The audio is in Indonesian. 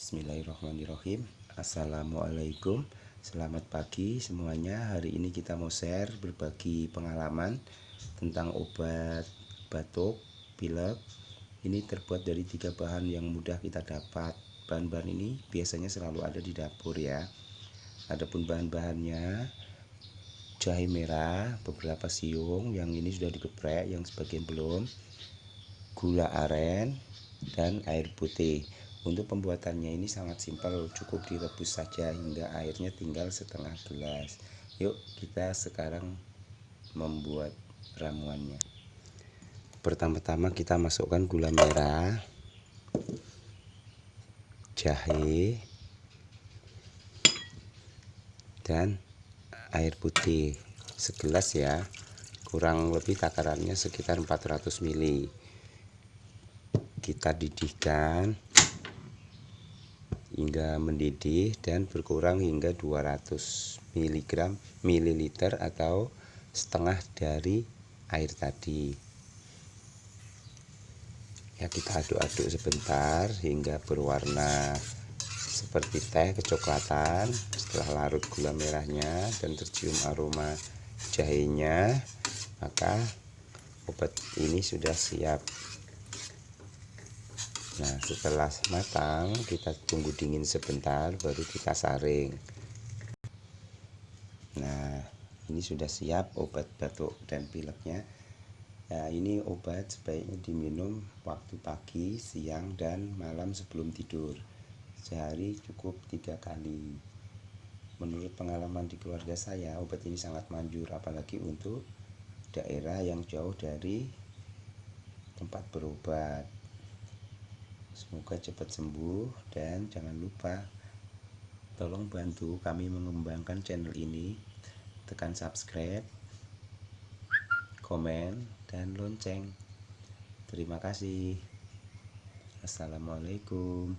Bismillahirrahmanirrahim. Assalamualaikum. Selamat pagi semuanya. Hari ini kita mau share berbagi pengalaman tentang obat batuk, pilek. Ini terbuat dari 3 bahan yang mudah kita dapat. Bahan-bahan ini biasanya selalu ada di dapur ya. Adapun bahan-bahannya: jahe merah, beberapa siung, yang ini sudah digeprek, yang sebagian belum, gula aren, dan air putih. Untuk pembuatannya ini sangat simpel, cukup direbus saja hingga airnya tinggal setengah gelas. Yuk kita sekarang membuat ramuannya. Pertama-tama kita masukkan gula merah, jahe, dan air putih segelas ya, kurang lebih takarannya sekitar 400 ml. Kita didihkan hingga mendidih dan berkurang hingga 200 ml atau setengah dari air tadi ya. Kita aduk-aduk sebentar hingga berwarna seperti teh kecoklatan. Setelah larut gula merahnya dan tercium aroma jahenya, maka obat ini sudah siap. Nah, setelah matang kita tunggu dingin sebentar, baru kita saring. Nah, ini sudah siap obat batuk dan pileknya. Nah, ini obat sebaiknya diminum waktu pagi, siang, dan malam sebelum tidur. Sehari cukup 3 kali. Menurut pengalaman di keluarga saya, obat ini sangat manjur, apalagi untuk daerah yang jauh dari tempat berobat. Semoga cepat sembuh, dan jangan lupa tolong bantu kami mengembangkan channel ini. Tekan subscribe, komen, dan lonceng. Terima kasih. Assalamualaikum.